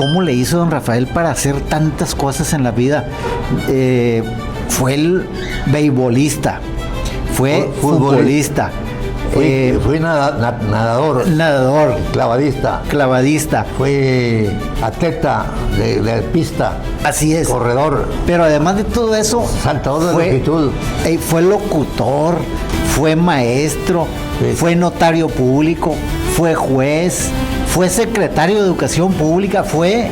¿Cómo le hizo don Rafael para hacer tantas cosas en la vida? Fue el beisbolista, fue futbolista, fui nadador, clavadista, fui atleta de pista, así es, corredor, pero además de todo eso, saltador de longitud, fue locutor, fue maestro, sí, fue notario público, fue juez, fue secretario de Educación Pública, fue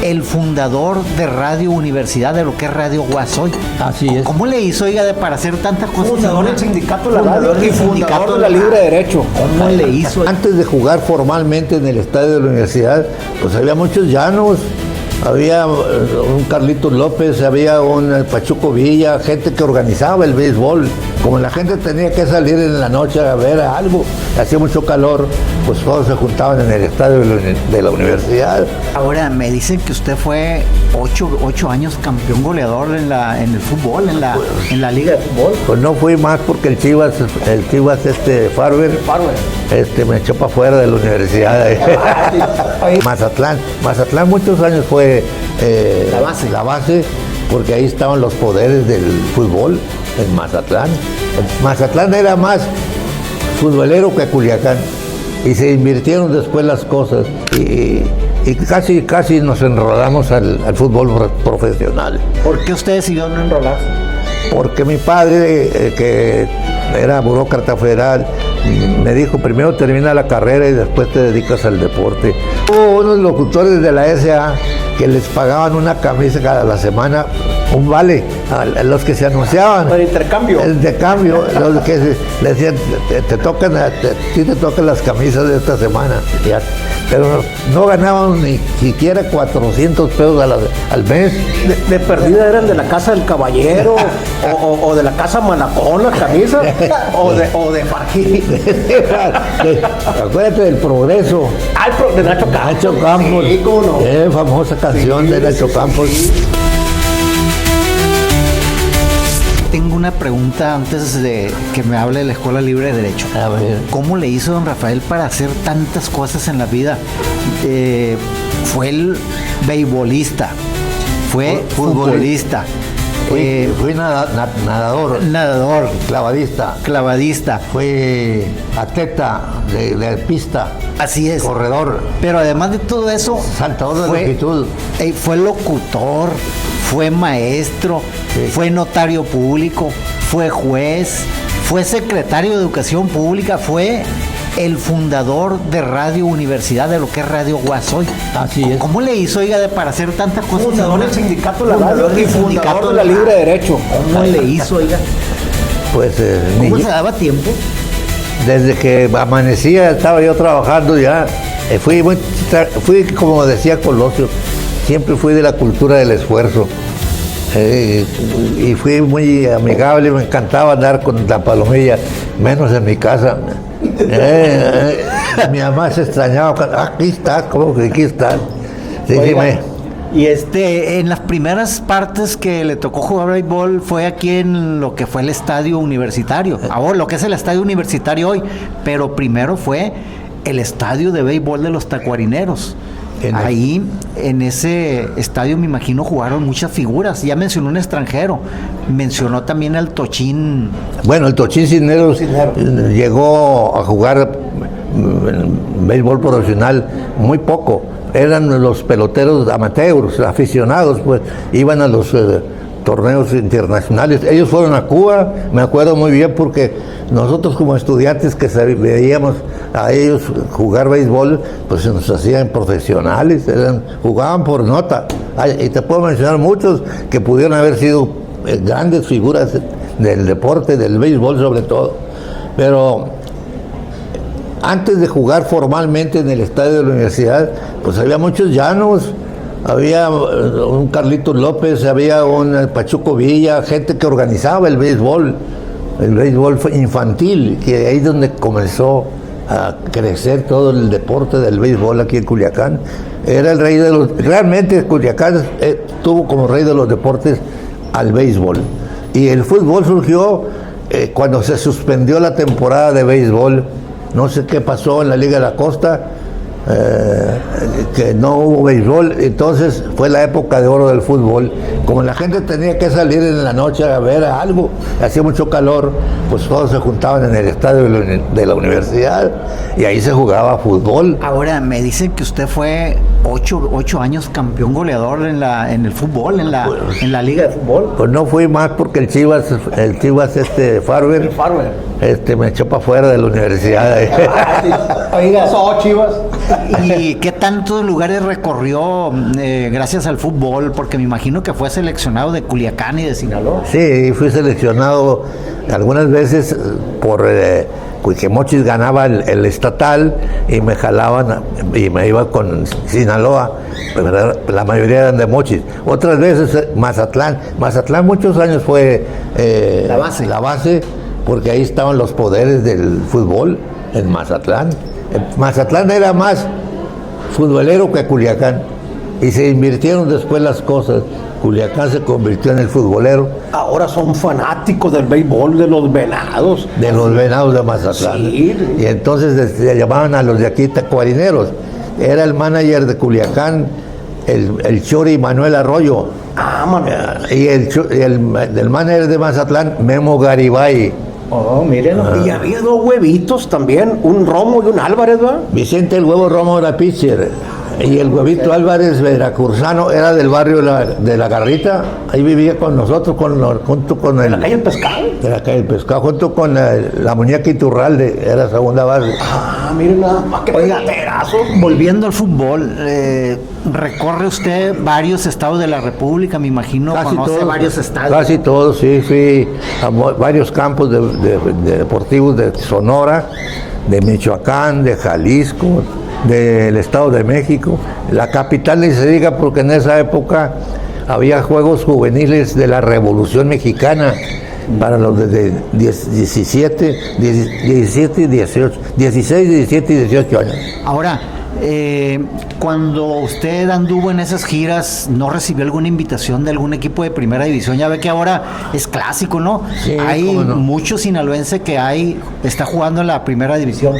el fundador de Radio Universidad, de lo que es Radio Guasoy. Así es. ¿Cómo le hizo, oiga, para hacer tantas cosas? Fundador del sindicato de la radio y fundador de la Libre Derecho. ¿Cómo le hizo? Antes de jugar formalmente en el estadio de la universidad, pues había muchos llanos. Había un Carlitos López, había un Pachuco Villa, gente que organizaba el béisbol. Como la gente tenía que salir en la noche a ver algo, hacía mucho calor, pues todos se juntaban en el estadio de la universidad. Ahora, me dicen que usted fue 8 años campeón goleador en el fútbol, en la liga de fútbol. Pues no fui más porque el Chivas Farber, me echó para afuera de la universidad. Mazatlán muchos años fue la base, porque ahí estaban los poderes del fútbol en Mazatlán. Mazatlán era más futbolero que Culiacán, y se invirtieron después las cosas y casi nos enrolamos al fútbol profesional. ¿Por qué usted decidió no enrolarse? Porque mi padre, que era burócrata federal, me dijo: primero termina la carrera y después te dedicas al deporte. Hubo unos locutores de la SA que les pagaban una camisa cada la semana, un vale, a los que se anunciaban. El intercambio. El intercambio, los que le decían: te tocan las camisas de esta semana. Pero no ganaban ni siquiera 400 pesos al mes. De perdida eran de la Casa del Caballero, o de la Casa Manacón, las camisas, o de Farjí. Acuérdate del Progreso. De Nacho Campos. Nacho Campos. Sí, cómo no. Famosa canción de Nacho Campos. Tengo una pregunta antes de que me hable de la Escuela Libre de Derecho. A ver. ¿Cómo le hizo don Rafael para hacer tantas cosas en la vida? Fue el beisbolista, fue futbolista, Fui nadador, clavadista, fui atleta de pista, así es, corredor, pero además de todo eso, saltador de longitud, fue locutor, fue maestro, sí, fue notario público, fue juez, fue secretario de Educación Pública, fue el fundador de Radio Universidad, de lo que es Radio Guasoy. Así es. ¿Cómo le hizo, oiga, para hacer tantas cosas? Fundador del sindicato de la radio y fundador de la Libre Derecho. ¿Cómo le hizo, oiga? Pues ¿Cómo se daba tiempo? Desde que amanecía estaba yo trabajando ya. Fui como decía Colosio, siempre fui de la cultura del esfuerzo. Y fui muy amigable, me encantaba andar con la palomilla, menos en mi casa. Mi mamá se extrañaba: aquí está, ¿cómo que aquí está? Sí, oiga, y en las primeras partes que le tocó jugar béisbol fue aquí en lo que fue el estadio universitario, ahora lo que es el estadio universitario hoy, pero primero fue el estadio de béisbol de los Tacuarineros. Ahí, en ese estadio, me imagino, jugaron muchas figuras. Ya mencionó un extranjero, mencionó también al Tochín. Bueno, el Tochín Cisneros llegó a jugar béisbol profesional muy poco. Eran los peloteros amateurs, aficionados, pues iban a los torneos internacionales. Ellos fueron a Cuba, me acuerdo muy bien, porque nosotros como estudiantes que veíamos a ellos jugar béisbol, pues se nos hacían profesionales, jugaban por nota. Y te puedo mencionar muchos que pudieron haber sido grandes figuras del deporte, del béisbol sobre todo. Pero antes de jugar formalmente en el estadio de la universidad, pues había muchos llanos. Había un Carlitos López, había un Pachuco Villa, gente que organizaba el béisbol infantil, que ahí es donde comenzó a crecer todo el deporte del béisbol aquí en Culiacán. Era el rey realmente Culiacán tuvo como rey de los deportes al béisbol. Y el fútbol surgió cuando se suspendió la temporada de béisbol. No sé qué pasó en la Liga de la Costa, que no hubo béisbol, entonces fue la época de oro del fútbol. Como la gente tenía que salir en la noche a ver algo, hacía mucho calor, pues todos se juntaban en el estadio de la universidad y ahí se jugaba fútbol. Ahora, me dicen que usted fue 8 años campeón goleador en el fútbol, en la liga de fútbol. Pues no fui más porque el Chivas Farber, me echó para afuera de la universidad. Oiga, Chivas. ¿Y qué tantos lugares recorrió gracias al fútbol? Porque me imagino que fue seleccionado de Culiacán y de Sinaloa. Sí, fui seleccionado algunas veces por que Mochis ganaba el estatal y me jalaban y me iba con Sinaloa, pero la mayoría eran de Mochis. Otras veces Mazatlán muchos años fue la base, porque ahí estaban los poderes del fútbol en Mazatlán. Mazatlán era más futbolero que Culiacán y se invirtieron después las cosas. Culiacán se convirtió en el futbolero. Ahora son fanáticos del béisbol, de los Venados. De los Venados de Mazatlán. Sí. Y entonces se llamaban a los de aquí tacuarineros. Era el manager de Culiacán, el Chori Manuel Arroyo. Y el manager de Mazatlán, Memo Garibay. Oh, mírenlo. Y había 2 huevitos también, un Romo y un Álvarez, ¿verdad? Vicente el Huevo Romo era pitcher. Y el Huevito Álvarez, veracruzano, era del barrio de la Garrita. Ahí vivía con nosotros, junto con el... ¿De la calle del Pescado? De la calle del Pescado, junto con la muñeca Iturralde, era segunda base. Miren nada más, qué pedazo. Volviendo al fútbol, recorre usted varios estados de la República, me imagino, conoce varios estadios. Casi todos, sí, fui a varios campos de deportivos de Sonora, de Michoacán, de Jalisco, del Estado de México. La capital ni se diga, porque en esa época había juegos juveniles de la Revolución Mexicana para los de 16, 17 y 18 años. Ahora, cuando usted anduvo en esas giras, ¿no recibió alguna invitación de algún equipo de primera división? Ya ve que ahora es clásico, ¿no? Sí, hay muchos sinaloenses que está jugando en la primera división.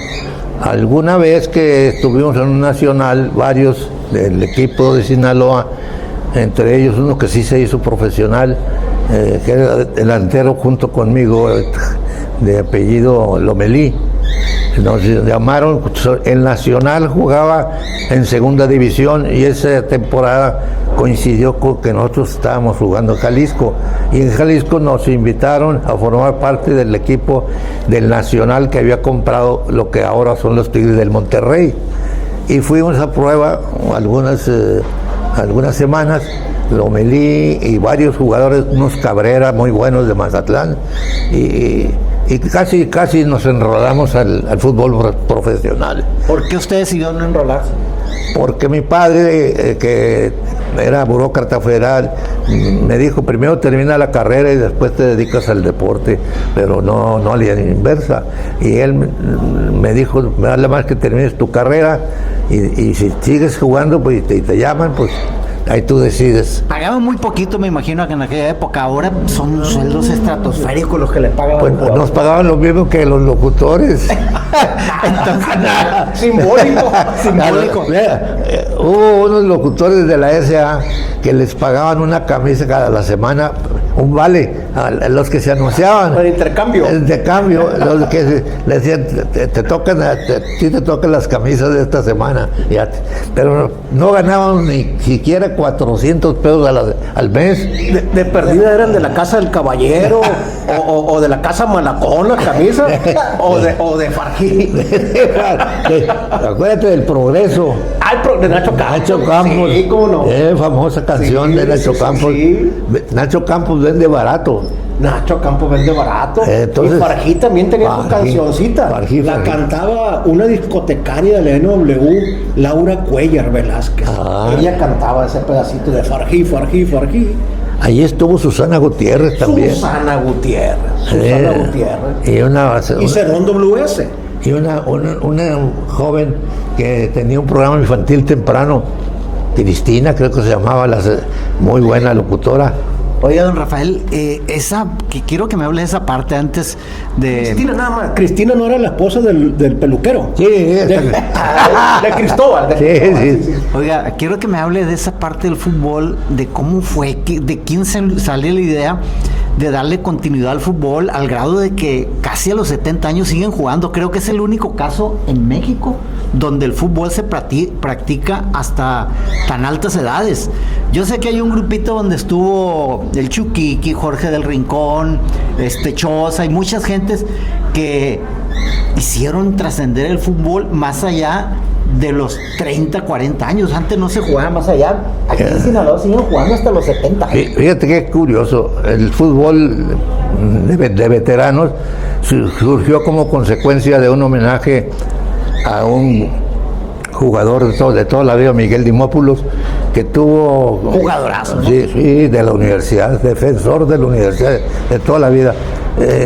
Alguna vez que estuvimos en un nacional, varios del equipo de Sinaloa, entre ellos uno que sí se hizo profesional, que era delantero junto conmigo, de apellido Lomelí. Nos llamaron, el Nacional jugaba en segunda división y esa temporada coincidió con que nosotros estábamos jugando en Jalisco, y en Jalisco nos invitaron a formar parte del equipo del Nacional que había comprado lo que ahora son los Tigres del Monterrey, y fuimos a prueba algunas semanas. Lomelí y varios jugadores, unos Cabrera muy buenos de Mazatlán, y casi nos enrolamos al fútbol profesional. ¿Por qué usted decidió no enrolarse? Porque mi padre, que era burócrata federal, me dijo: primero termina la carrera y después te dedicas al deporte, pero no a la inversa. Y él me dijo: me vale más que termines tu carrera, y si sigues jugando pues, y te llaman, pues ahí tú decides. Pagaban muy poquito, me imagino, que en aquella época. Ahora son sueldos estratosféricos los que le pagaban. Pues nos pagaban lo mismo que los locutores. Entonces, simbólico. Hubo unos locutores de la SA que les pagaban una camisa cada la semana, un vale, a los que se anunciaban. ¿El intercambio? El intercambio, los que le decían: te tocan las camisas de esta semana. Pero no ganaban ni siquiera 400 pesos al mes. De perdida eran de la casa del caballero o de la casa Malacón las camisas o de Farjí. Acuérdate del Progreso. De Nacho Campos. Nacho Campos. Sí, cómo no. Famosa canción de Nacho Campos. Sí. Nacho Campos vende barato. Nacho Campos vende barato. Entonces, y Farjí también tenía su cancioncita. La cantaba una discotecaria de la NW, Laura Cuellar Velázquez. Ella cantaba ese pedacito de Farjí. Ahí estuvo Susana Gutiérrez también. Susana Gutiérrez. Y Cerrón WS. Y una joven que tenía un programa infantil temprano, Cristina creo que se llamaba, muy buena locutora. Oiga, don Rafael, quiero que me hable de esa parte antes de... Cristina, nada más. Cristina no era la esposa del peluquero. Sí, de Cristóbal. Sí. Oiga, quiero que me hable de esa parte del fútbol, de cómo fue, de quién sale la idea de darle continuidad al fútbol al grado de que casi a los 70 años siguen jugando. Creo que es el único caso en México donde el fútbol se practica hasta tan altas edades. Yo sé que hay un grupito donde estuvo el Chuquiqui, Jorge del Rincón, Choza y muchas gentes que hicieron trascender el fútbol más allá de los 30, 40 años. Antes no se jugaba más allá. Aquí en Sinaloa siguen jugando hasta los 70 años. Fíjate que es curioso, el fútbol de veteranos surgió como consecuencia de un homenaje a un jugador de toda la vida, Miguel Dimópulos, que tuvo... Jugadorazo, ¿no? Sí, de la universidad, defensor de la universidad de toda la vida.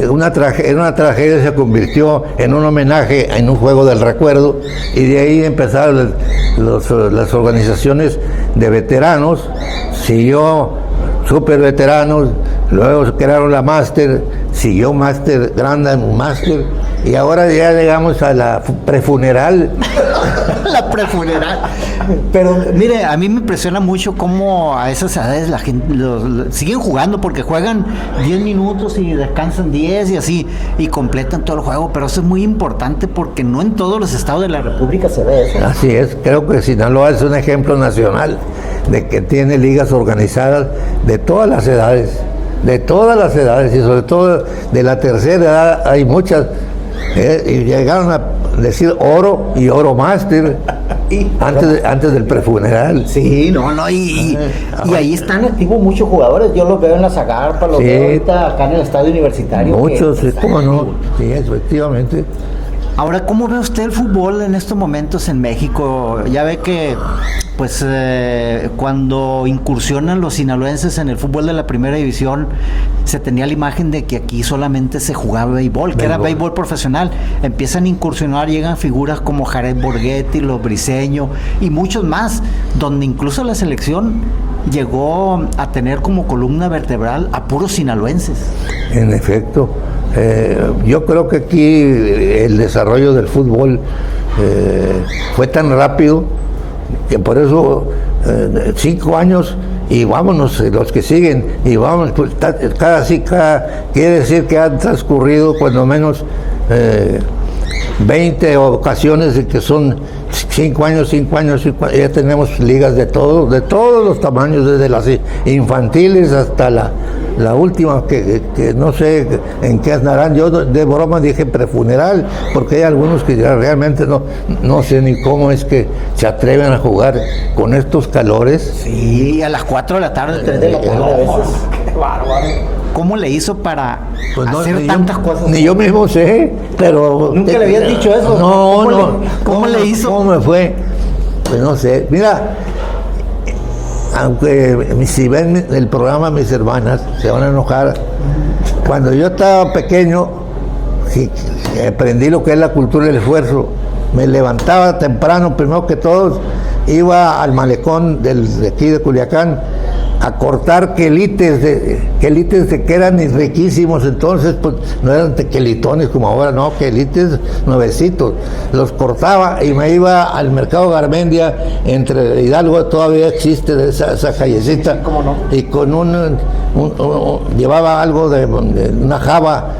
Una tragedia se convirtió en un homenaje, en un juego del recuerdo, y de ahí empezaron las organizaciones de veteranos. Siguió super veteranos, luego crearon la Máster, siguió Máster, Grande Máster, y ahora ya llegamos a la prefuneral. La prefuneral. Pero mire, a mí me impresiona mucho cómo a esas edades la gente siguen jugando, porque juegan 10 minutos y descansan 10 y así, y completan todo el juego. Pero eso es muy importante porque no en todos los estados de la República se ve eso. Así es, creo que Sinaloa es un ejemplo nacional de que tiene ligas organizadas de todas las edades, y sobre todo de la tercera edad hay muchas. Y llegaron a decir oro y oro máster antes del prefuneral. Sí, y ahí están activos muchos jugadores. Yo los veo en la Zagarpa, los veo ahorita acá en el estadio universitario. Muchos, ¿cómo no? Sí, efectivamente. Ahora, ¿cómo ve usted el fútbol en estos momentos en México? Ya ve que, pues, cuando incursionan los sinaloenses en el fútbol de la primera división, se tenía la imagen de que aquí solamente se jugaba béisbol, que era béisbol profesional. Empiezan a incursionar, llegan figuras como Jared Borghetti, los Briseño y muchos más, donde incluso la selección llegó a tener como columna vertebral a puros sinaloenses. En efecto. Yo creo que aquí el desarrollo del fútbol fue tan rápido que por eso 5 años y vámonos los que siguen y vamos, pues, quiere decir que han transcurrido cuando menos 20 ocasiones de que son 5 años, ya tenemos ligas de todos los tamaños, desde las infantiles hasta la última, que no sé en qué andarán. Yo de broma dije prefuneral, porque hay algunos que ya realmente no sé ni cómo es que se atreven a jugar con estos calores. Sí, a las 4 de la tarde, 3 de la tarde a veces. Qué bárbaro. ¿Cómo le hizo para hacer tantas cosas? Ni yo mismo sé, pero... ¿Nunca le habías dicho eso? ¿Cómo le hizo? ¿Cómo me fue? Pues no sé. Mira, aunque si ven el programa mis hermanas, se van a enojar. Cuando yo estaba pequeño, aprendí lo que es la cultura del esfuerzo. Me levantaba temprano, primero que todos, iba al malecón de aquí de Culiacán a cortar quelites de que eran riquísimos. Entonces pues no eran tequelitones como ahora, no, quelites nuevecitos, los cortaba y me iba al mercado Garmendia, entre Hidalgo, todavía existe de esa callecita, sí, ¿cómo no? Y con llevaba algo de una java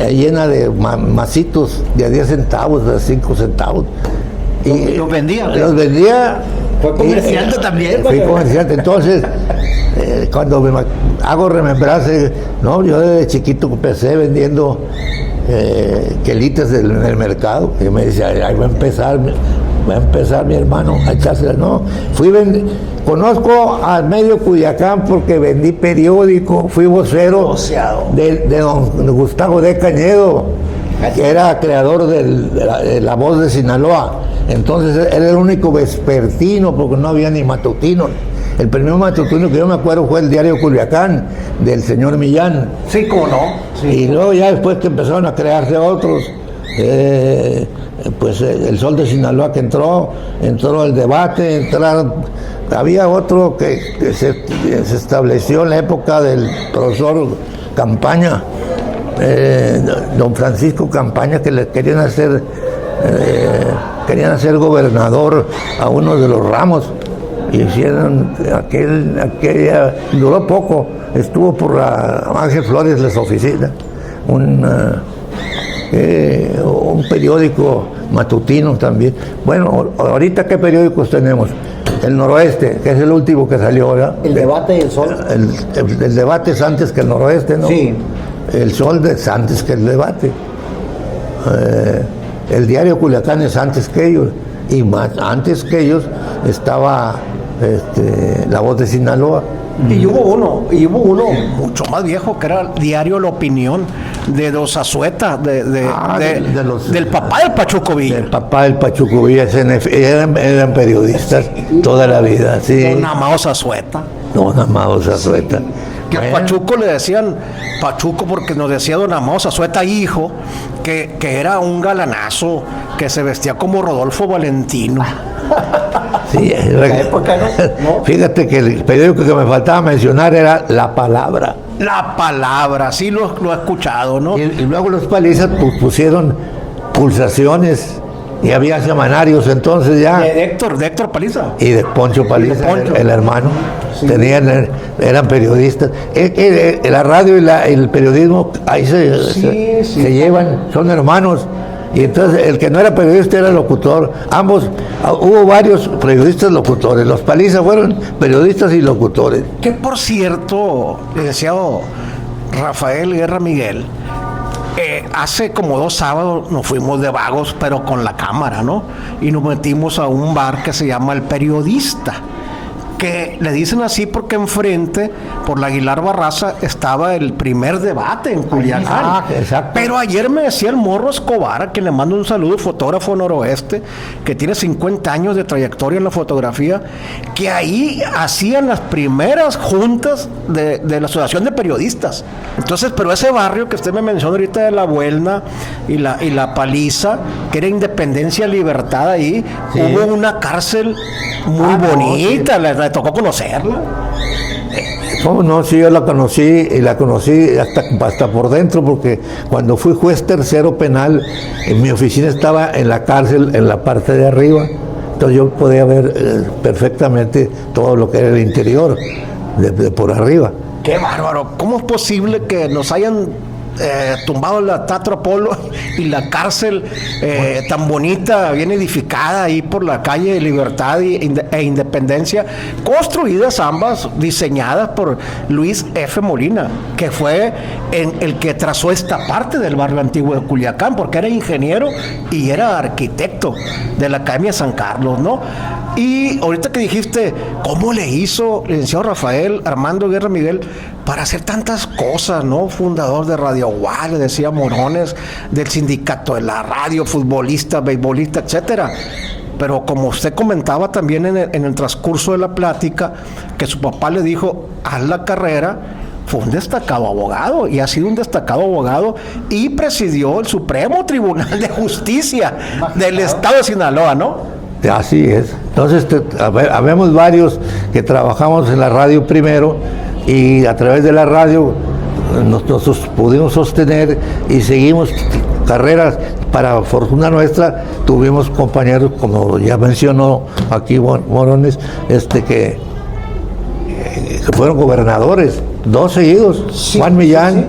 llena de masitos de a 10 centavos, de 5 centavos. Y los vendía. Los vendía. Fue comerciante también. Fui comerciante. Entonces, cuando me hago remembranza, no, yo desde chiquito empecé vendiendo quelites en el mercado. Y me dice, ahí va a empezar mi hermano a echársela. No, conozco al medio Culiacán porque vendí periódico, fui vocero de don Gustavo D. Cañedo, que era creador de la Voz de Sinaloa. Entonces él era el único vespertino, porque no había ni matutino. El primer matutino que yo me acuerdo fue el diario Culiacán, del señor Millán. Sí, ¿cómo no? Sí. Y luego ya después que empezaron a crearse otros, pues el Sol de Sinaloa que entró el debate, había otro que se estableció en la época del profesor Campaña, don Francisco Campaña, que le querían hacer gobernador a uno de los ramos, y hicieron aquella, duró poco, estuvo por la Ángel Flores las oficinas, un periódico matutino también. Bueno, ahorita ¿qué periódicos tenemos? El Noroeste, que es el último que salió, ¿verdad? El Debate y el Sol. El Debate es antes que el Noroeste, ¿no? Sí. El Sol es antes que el Debate. El diario Culiacán es antes que ellos. Y más antes que ellos estaba La Voz de Sinaloa. Y hubo uno mucho más viejo, que era el diario La Opinión, de Dos Azueta, del papá del Pachuco Villa. El papá del Pachuco Villa, eran periodistas toda la vida, sí. Don Amado Azueta. Don Amado Azueta. Que a Pachuco le decían Pachuco porque nos decía Don Amado Azueta, hijo, que era un galanazo, que se vestía como Rodolfo Valentino. Sí, la época, ¿no? Fíjate que el periódico que me faltaba mencionar era La Palabra. La Palabra, sí lo he escuchado, ¿no? Y luego los Palizas pusieron Pulsaciones, y había semanarios entonces ya. De Héctor Paliza. Y de Poncho Paliza, Poncho. el hermano. Sí. Eran periodistas. La radio y el periodismo ahí se llevan, son hermanos. Y entonces el que no era periodista era locutor. Ambos, hubo varios periodistas locutores. Los Paliza fueron periodistas y locutores. Que por cierto, licenciado Rafael Guerra Miguel, hace como 2 sábados nos fuimos de vagos, pero con la cámara, ¿no? Y nos metimos a un bar que se llama El Periodista, que le dicen así porque enfrente, por la Aguilar Barraza, estaba el primer debate en Culiacán. Ah, exacto. Pero ayer me decía el Morro Escobar, a quien le mando un saludo, fotógrafo noroeste, que tiene 50 años de trayectoria en la fotografía, que ahí hacían las primeras juntas de la Asociación de Periodistas. Entonces, pero ese barrio que usted me mencionó ahorita de La Buelna y la Paliza, que era Independencia, Libertad, ahí sí. Hubo una cárcel muy bonita, sí. Le tocó conocerla. ¿Cómo no? Sí, yo la conocí hasta por dentro, porque cuando fui juez tercero penal, en mi oficina estaba en la cárcel, en la parte de arriba. Entonces yo podía ver perfectamente todo lo que era el interior, de por arriba. ¡Qué bárbaro! ¿Cómo es posible que nos hayan tumbado la Teatro Apolo y la cárcel tan bonita, bien edificada ahí por la calle de Libertad e Independencia, construidas ambas, diseñadas por Luis F. Molina, que fue el que trazó esta parte del barrio antiguo de Culiacán, porque era ingeniero y era arquitecto de la Academia San Carlos, ¿no? Y ahorita que dijiste, ¿cómo le hizo el licenciado Rafael Armando Guerra Miguel para hacer tantas cosas, ¿no? Fundador de Radio Gual, le decía Morones, del sindicato de la radio, futbolista, beisbolista, etcétera. Pero como usted comentaba también en el transcurso de la plática, que su papá le dijo, haz la carrera, fue un destacado abogado, y ha sido un destacado abogado, y presidió el Supremo Tribunal de Justicia del Estado de Sinaloa, ¿no? Así es. Entonces, habemos varios que trabajamos en la radio primero, y a través de la radio nosotros pudimos sostener y seguimos carreras. Para fortuna nuestra, tuvimos compañeros, como ya mencionó aquí Morones, que fueron gobernadores, 2 seguidos, sí, Juan Millán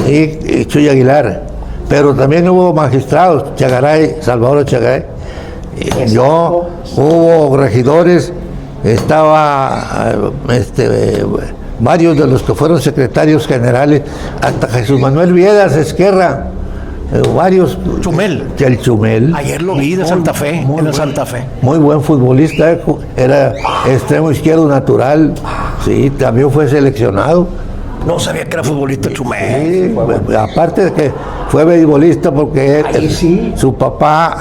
y Chuy Aguilar. Pero también hubo magistrados, Salvador Chagaray. Yo, hubo regidores, estaba varios de los que fueron secretarios generales, hasta Jesús Manuel Viedas Esquerra, varios. Chumel. El Chumel. Ayer lo vi de Santa Fe, en el Santa Fe. Muy buen futbolista, era extremo izquierdo natural, sí, también fue seleccionado. No sabía que era futbolista Chumel. Sí, aparte de que fue beisbolista, porque su papá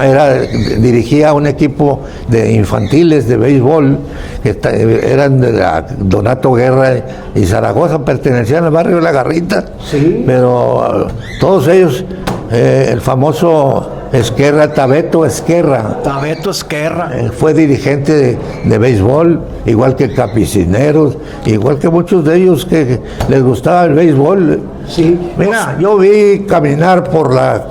dirigía un equipo de infantiles de béisbol, que eran de Donato Guerra y Zaragoza, pertenecían al barrio de La Garrita. Sí. Pero todos ellos, el famoso Esquerra, Tabeto Esquerra. Tabeto Esquerra. Fue dirigente de béisbol, igual que Campesineros, igual que muchos de ellos que les gustaba el béisbol. Sí. Mira, yo vi caminar por las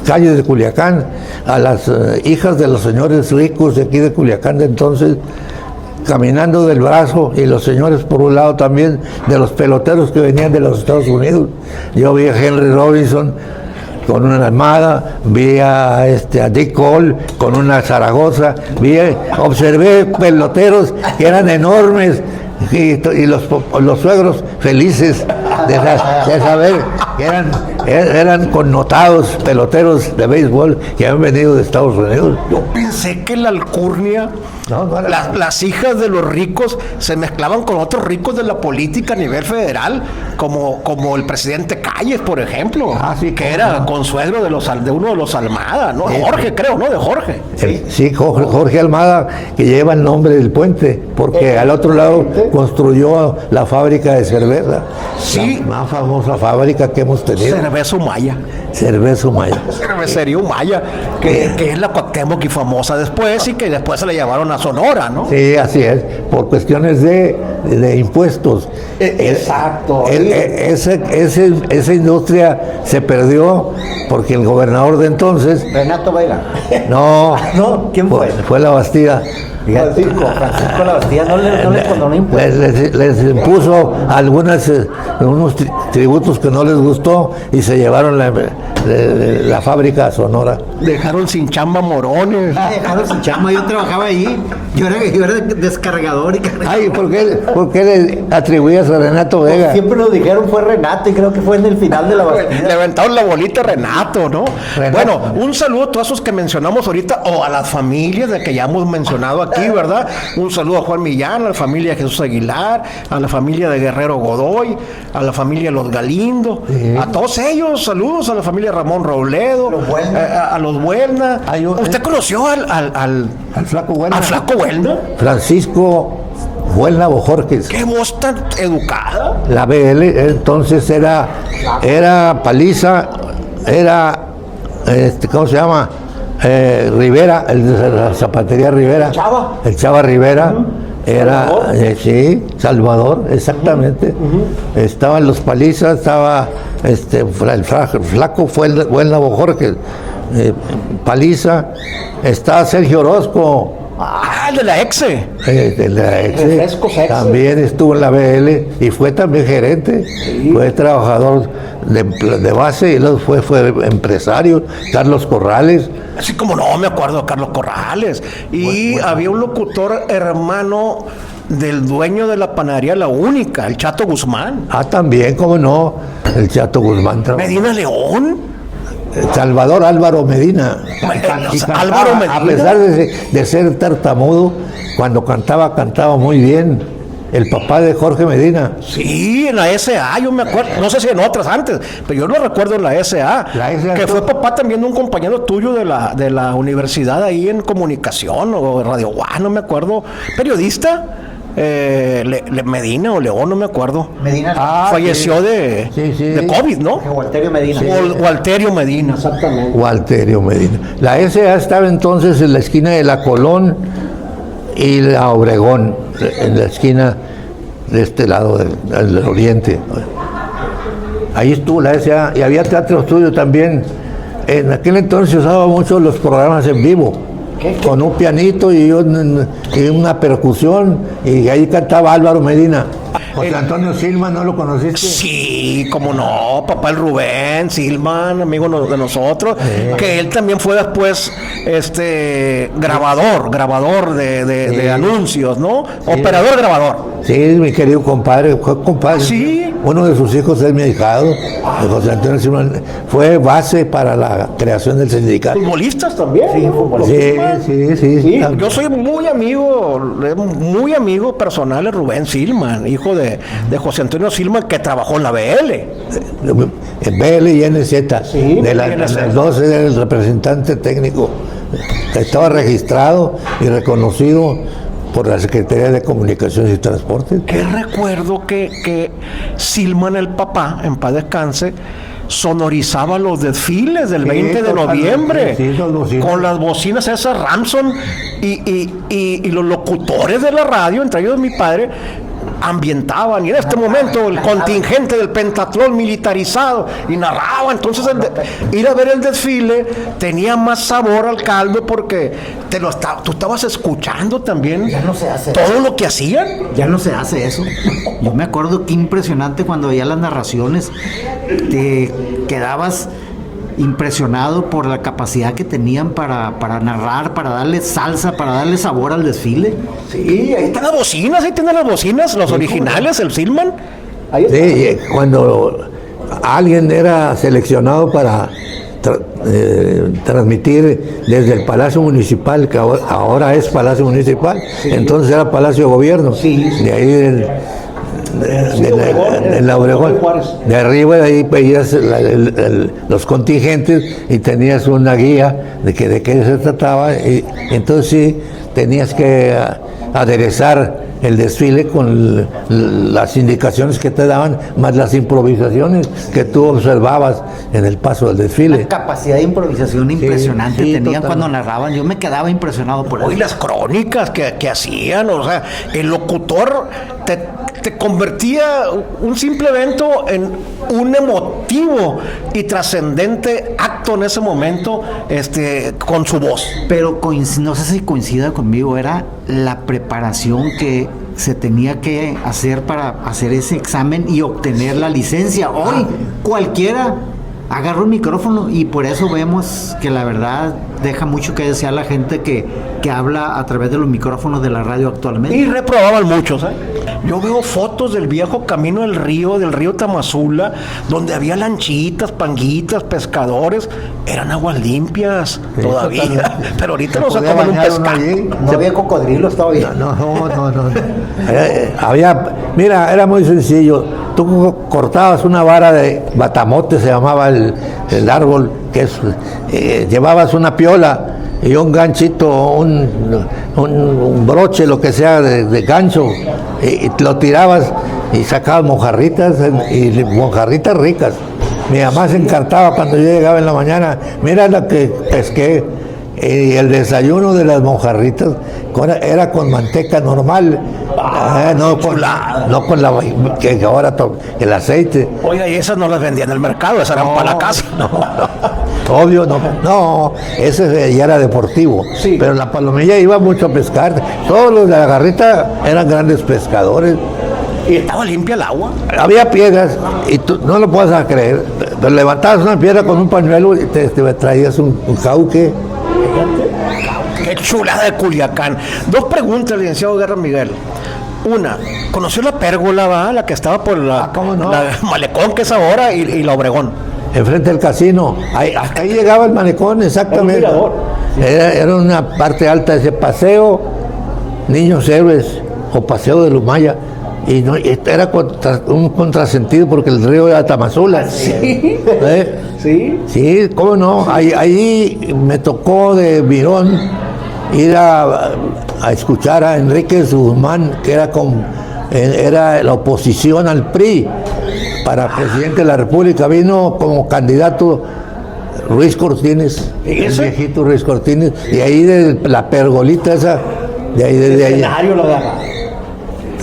calles de Culiacán a las hijas de los señores ricos de aquí de Culiacán de entonces, caminando del brazo, y los señores por un lado también de los peloteros que venían de los Estados Unidos. Yo vi a Henry Robinson con una Armada, vi a Dick Cole con una Zaragoza, observé peloteros que eran enormes, y los suegros felices de saber que eran connotados peloteros de béisbol que habían venido de Estados Unidos. Yo pensé que la alcurnia, las hijas de los ricos se mezclaban con otros ricos de la política a nivel federal, como el presidente Calles, por ejemplo, que era consuegro de uno de los Almada, ¿no? Jorge, creo, ¿no? De Jorge. Sí, Jorge Almada, que lleva el nombre del puente, porque al otro lado construyó la fábrica de cerveza. Sí. La más famosa fábrica que hemos tenido. Cerveza Humaya. Cervecería Humaya, que es la Cuauhtémoc y famosa después, y que después se le llevaron a Sonora, ¿no? Sí, así es, por cuestiones de impuestos. Exacto. Esa industria se perdió porque el gobernador de entonces... Renato Vega. No. ¿No? ¿Quién fue? Fue la Bastida. Francisco Labastida no les condonó impuestos. Les impuso unos tributos que no les gustó y se llevaron la fábrica a Sonora. Dejaron sin chamba Morones. Dejaron sin chamba, yo trabajaba ahí. Yo era descargador y Ay, ¿por qué le atribuías a Renato Vega? Siempre nos dijeron fue Renato, y creo que fue en el final de la Bastida. Le aventaron la bolita a Renato, ¿no? Bueno, un saludo a todos esos que mencionamos ahorita, o a las familias de que ya hemos mencionado aquí, ¿verdad? Un saludo a Juan Millán, a la familia de Jesús Aguilar, a la familia de Guerrero Godoy, a la familia de los Galindo, a todos ellos, saludos a la familia Ramón Robledo, a los Buelna. ¿Usted conoció al Flaco Buelna? ¿Al Flaco Buelna? Francisco Buelna Bojorquez. ¡Qué voz tan educada! La BL entonces era Paliza, era ¿cómo se llama? Rivera, el de la zapatería Rivera. El Chava Rivera. Era, Salvador, exactamente. Estaban los Palizas, estaba el Flaco Buelna Bojorquez, Paliza, estaba Sergio Orozco. El de la EXE. De la EXE. También estuvo en la BL y fue también gerente. Fue trabajador de base y luego fue empresario. Carlos Corrales. Así como no, me acuerdo de Carlos Corrales. Y había un locutor hermano del dueño de la panadería La Única, el Chato Guzmán. También, cómo no, el Chato Guzmán. Medina León. Salvador Álvaro Medina. Álvaro Medina. A pesar de ser tartamudo, cuando cantaba muy bien. El papá de Jorge Medina. Sí, en la SA, yo me acuerdo. No sé si en otras antes, pero yo lo recuerdo en la SA. Que fue papá también de un compañero tuyo de la universidad ahí en comunicación o Radio Guá, no me acuerdo. Periodista. Medina o León, no me acuerdo. Medina falleció de COVID, ¿no? Walterio Medina. Walterio Medina. Exactamente. Walterio Medina. La SA estaba entonces en la esquina de la Colón y la Obregón, en la esquina de este lado del oriente. Ahí estuvo la SA y había teatro estudio también. En aquel entonces se usaba mucho los programas en vivo. Con un pianito y una percusión, y ahí cantaba Álvaro Medina. José Antonio Silman, ¿no lo conociste? Sí, cómo no, papá el Rubén Silman, amigo de nosotros, que él también fue después grabador de anuncios, ¿no? Operador grabador. Sí, mi querido compadre, fue compadre. Sí. Uno de sus hijos es mi ahijado, José Antonio Silman, fue base para la creación del sindicato. ¿Futbolistas también? Sí, futbolistas. Sí. Yo soy muy amigo personal de Rubén Silman, hijo de José Antonio Silman, que trabajó en la BL. En BL y NZ. Sí, de las dos era el representante técnico. Estaba registrado y reconocido por la Secretaría de Comunicaciones y Transportes. Que recuerdo que Silman, el papá, en paz descanse, sonorizaba los desfiles del 20 de noviembre, con las bocinas esas Ramson, y los locutores de la radio, entre ellos mi padre, ambientaban, y en este momento el contingente del pentatlón militarizado, y narraba. Entonces ir a ver el desfile tenía más sabor al caldo, porque tú estabas escuchando también. Ya no se hace todo eso. lo que hacían. Ya no se hace eso. Yo me acuerdo qué impresionante cuando veía las narraciones, te quedabas impresionado por la capacidad que tenían para narrar, para darle salsa, para darle sabor al desfile. Sí, ahí están las bocinas, ahí tienen las bocinas, los originales, el Silman. Sí, cuando alguien era seleccionado para transmitir desde el Palacio Municipal, que ahora es Palacio Municipal, entonces era Palacio de Gobierno, de ahí de la Obregón, de arriba, de ahí veías los contingentes y tenías una guía de qué se trataba, y entonces sí tenías que aderezar el desfile con las indicaciones que te daban, más las improvisaciones que tú observabas en el paso del desfile. Una capacidad de improvisación impresionante tenían totalmente. cuando narraban. Yo me quedaba impresionado por eso. Hoy las crónicas que hacían, o sea, el locutor te convertía un simple evento en un emotivo y trascendente acto en ese momento, con su voz. Pero no sé si coincida conmigo, era la preparación que se tenía que hacer para hacer ese examen y obtener la licencia. Hoy cualquiera agarra un micrófono, y por eso vemos que la verdad deja mucho que desear la gente que habla a través de los micrófonos de la radio actualmente. Y reprobaban muchos, ¿eh? Yo veo fotos del viejo camino del río Tamazula, donde había lanchitas, panguitas, pescadores. Eran aguas limpias todavía, pero ahorita no se toman un pescado. No había cocodrilos todavía. No. Mira, era muy sencillo. Tú cortabas una vara de batamote, se llamaba el árbol, que llevabas una piola y un ganchito, un broche, lo que sea, de gancho, y lo tirabas y sacabas mojarritas, y mojarritas ricas. Mi mamá se encantaba cuando yo llegaba en la mañana. Mira lo que pesqué. Y el desayuno de las mojarritas era con manteca normal, no con la que ahora el aceite. Oiga, y esas no las vendían en el mercado, esas eran para la casa. Obvio, no, ese ya era deportivo, Sí. Pero la palomilla iba mucho a pescar. Todos los de la garrita eran grandes pescadores. Y estaba limpia el agua. Había piedras, y tú no lo puedes creer, pero levantabas una piedra con un pañuelo y te traías un cauque. Qué chulada de Culiacán. Dos preguntas, licenciado Guerra Miguel. Una, ¿conoció la pérgola, va? La que estaba por ¿cómo no? la Malecón, que es ahora, y la Obregón? Enfrente del casino. Hasta ahí llegaba el malecón, exactamente. Era un mirador. Era una parte alta de ese paseo, Niños Héroes, o Paseo de Lumaya. Y era un contrasentido porque el río era Tamazula. Sí. Sí, cómo no. Ahí me tocó de Virón ir a escuchar a Enrique Guzmán, que era la oposición al PRI para presidente de la República. Vino como candidato Ruiz Cortines, el viejito Ruiz Cortines, y ahí de la pergolita esa, de ahí desde ahí. Escenario lo agarra.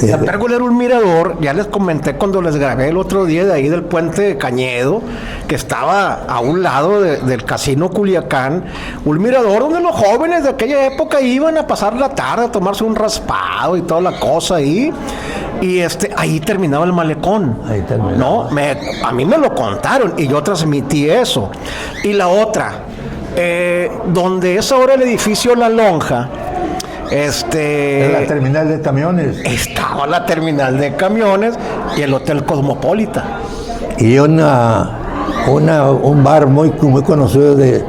La pérgola era un mirador, ya les comenté cuando les grabé el otro día de ahí del puente de Cañedo, que estaba a un lado del casino Culiacán, un mirador donde los jóvenes de aquella época iban a pasar la tarde a tomarse un raspado y toda la cosa ahí, y ahí terminaba el malecón. Ahí terminaba. No, a mí me lo contaron y yo transmití eso. Y la otra, donde es ahora el edificio La Lonja, Era la terminal de camiones. estaba la terminal de camiones y el Hotel Cosmopolita. Y un bar muy conocido del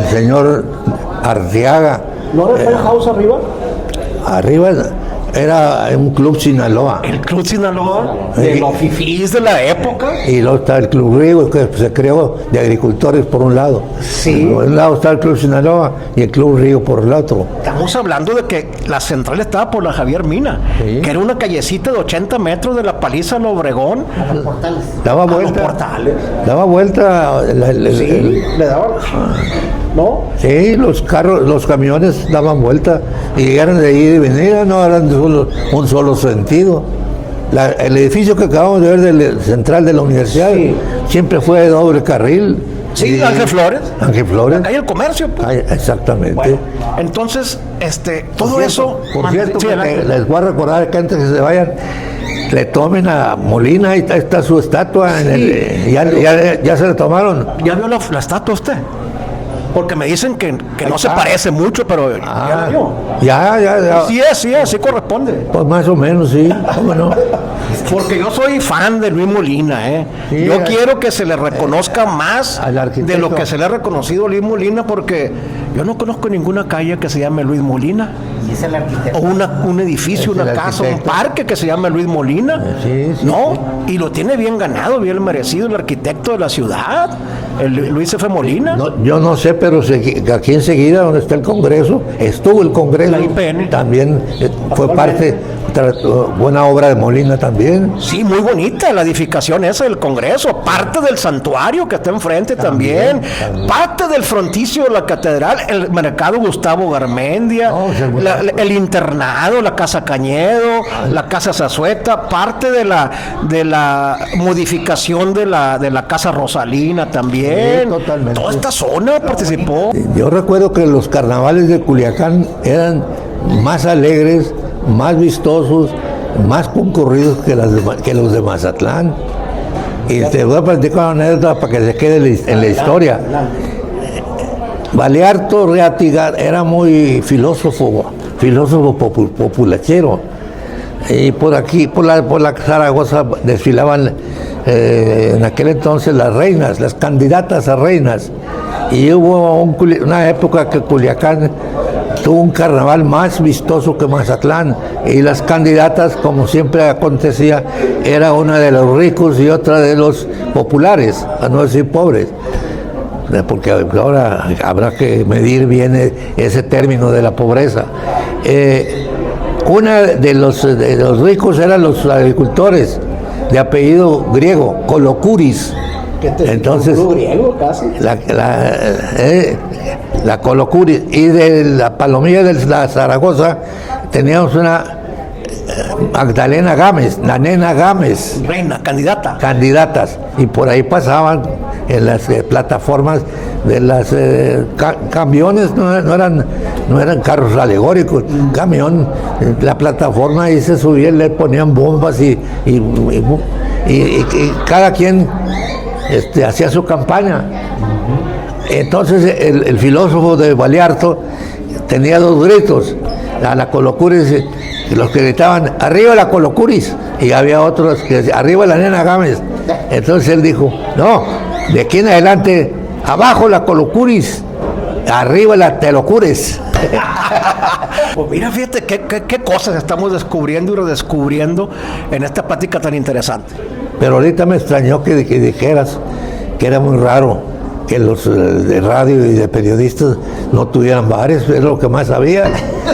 señor Arteaga. ¿No era el house arriba? Arriba Era un club Sinaloa. El Club Sinaloa, de los fifís de la época. Y luego está el Club Río, que se creó de agricultores por un lado. Sí. Por un lado está el Club Sinaloa y el Club Río por el otro. Estamos hablando de que la central estaba por la Javier Mina, Sí. que era una callecita de 80 metros de la Paliza al Obregón. Daba A los vuelta. portales. Daba vuelta. Sí, le daban. ¿No? Sí, los carros, los camiones daban vuelta y eran de ida y venida, no eran de un solo sentido. El edificio que acabamos de ver del central de la universidad siempre fue de doble carril. Sí, Y- Ángel Flores. Ángel Flores. Acá hay el comercio. Pues. Ay, exactamente. Bueno, entonces, todo Por eso. cierto, por cierto, Sí, que adelante. les voy a recordar que antes que se vayan, le tomen a Molina, ahí está su estatua, ya se la tomaron. ¿Ya vio la estatua usted? Porque me dicen que no se está. parece mucho, pero ya la vio. Ya. Sí, sí corresponde. Pues más o menos, sí, cómo no. Porque yo soy fan de Luis Molina, ¿eh? Sí, Yo quiero que se le reconozca más al arquitecto. de lo que se le ha reconocido a Luis Molina, porque yo no conozco ninguna calle que se llame Luis Molina. Y es el arquitecto. O un edificio, Es una el casa, un arquitecto. parque que se llama Luis Molina. Sí, ¿No? Y lo tiene bien ganado, bien merecido el arquitecto de la ciudad, el Luis F. Molina. No, yo no sé, pero aquí enseguida donde está el Congreso, estuvo el Congreso. La IPN. También fue parte, buena obra de Molina también. Sí, muy bonita la edificación esa del Congreso, parte del santuario que está enfrente también, parte del fronticio de la catedral, el mercado Gustavo Garmendia, No, es el- el internado, la casa Cañedo, la casa Zazueta, parte de la modificación de la casa Rosalina también. Sí, totalmente. Toda esta zona participó. Yo recuerdo que los carnavales de Culiacán eran más alegres, más vistosos, más concurridos que los de Mazatlán. Y te voy a platicar una anécdota para que se quede en la historia. Baleardo Reatiga era muy filósofo populachero. Y por aquí, por la Zaragoza, desfilaban en aquel entonces las candidatas a reinas. Y hubo una época que Culiacán tuvo un carnaval más vistoso que Mazatlán. Y las candidatas, como siempre acontecía, era una de los ricos y otra de los populares, a no decir pobres. Porque ahora habrá que medir bien ese término de la pobreza. Una de los ricos eran los agricultores de apellido griego, Kolokuris. Entonces, griego casi. la Kolokuris. Y de la Palomilla de la Zaragoza teníamos una Magdalena Gámez, la nena Gámez. Reina, candidata. Candidatas, y por ahí pasaban en las plataformas de las camiones, no eran carros alegóricos, camión, la plataforma, y se subían, le ponían bombas y cada quien hacía su campaña. Entonces el filósofo de Baleardo tenía dos gritos, la Kolokuris, los que gritaban arriba la Kolokuris, y había otros que decían arriba la nena Gámez. Entonces él dijo, no, de aquí en adelante abajo la Kolokuris, arriba la Telocures. Pues mira, fíjate qué cosas estamos descubriendo y redescubriendo en esta plática tan interesante. Pero ahorita me extrañó que dijeras que era muy raro que los de radio y de periodistas no tuvieran bares, es lo que más sabía.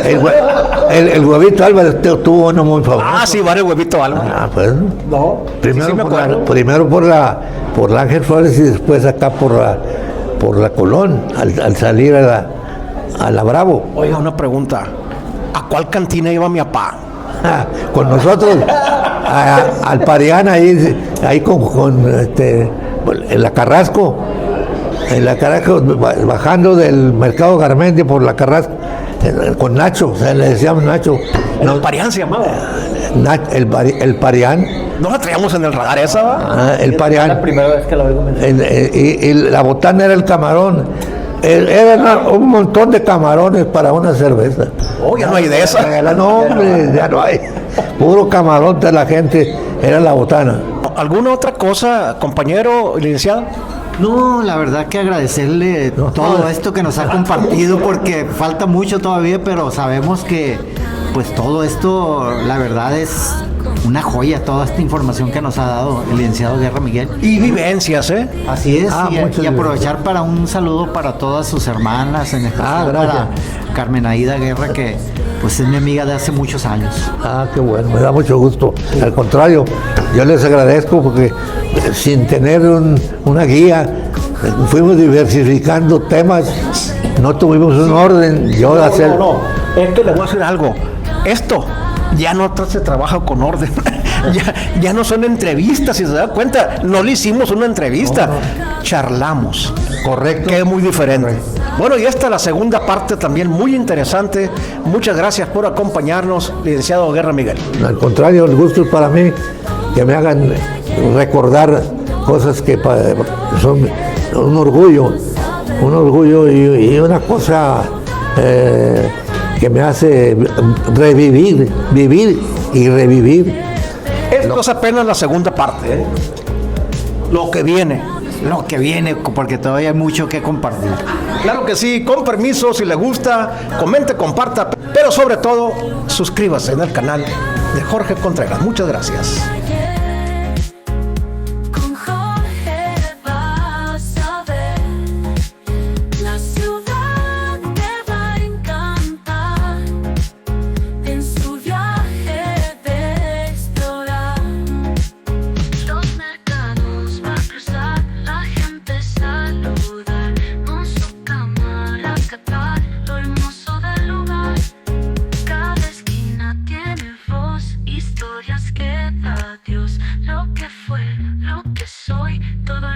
El Huevito Álvarez tuvo uno muy famoso. Ah, sí, varios huevitos algo. Pues, No. primero, sí me acuerdo. primero por la Ángel Flores y después acá por la Colón, al salir a la Bravo. Oiga, una pregunta. ¿A cuál cantina iba mi papá? Con nosotros, al Parián, ahí con en la Carrasco, bajando del Mercado Garmendia por la Carrasco, con Nacho, o sea, le decíamos Nacho. El Parián se llamaba. El Parián. No la traíamos en el radar esa, ¿va? El Parián. primera vez que lo oigo mencionar. Y la botana era el camarón. Era un montón de camarones para una cerveza. Oh, ya no hay de esa. No, hombre, ya no hay. Puro camarón de la gente, era la botana. ¿Alguna otra cosa, compañero licenciado? No, la verdad que agradecerle todo esto que nos ha compartido, porque falta mucho todavía, pero sabemos que pues todo esto, la verdad, es una joya, toda esta información que nos ha dado el licenciado Guerra Miguel. Y vivencias, ¿eh? Así es, y aprovechar vivencias. para un saludo para todas sus hermanas, en especial gracias. para Carmen Aida Guerra, que pues es mi amiga de hace muchos años. Qué bueno, me da mucho gusto. Al contrario, yo les agradezco porque sin tener una guía, fuimos diversificando temas, no tuvimos un orden. Yo No, es que le voy a decir algo. Esto ya no se trabaja con orden. ya no son entrevistas, si se da cuenta. No le hicimos una entrevista, charlamos. Correcto. Que es muy diferente. Bueno, y esta es la segunda parte también muy interesante. Muchas gracias por acompañarnos, licenciado Guerra Miguel. Al contrario, el gusto es para mí que me hagan recordar cosas que son un orgullo y una cosa que me hace vivir y revivir. Esto es apenas la segunda parte, ¿eh? Lo que viene. Lo que viene, porque todavía hay mucho que compartir. Claro que sí, con permiso, si le gusta, comente, comparta, pero sobre todo, suscríbase en el canal de Jorge Contreras. Muchas gracias. Con Jorge vas a ver, la ciudad te va a encantar, en su viaje de explorar. Los mercados va a cruzar, la gente saludar, con su cámara captar lo hermoso del lugar. Cada esquina tiene voz, historias que da Dios. Lo que fue, lo que soy, todo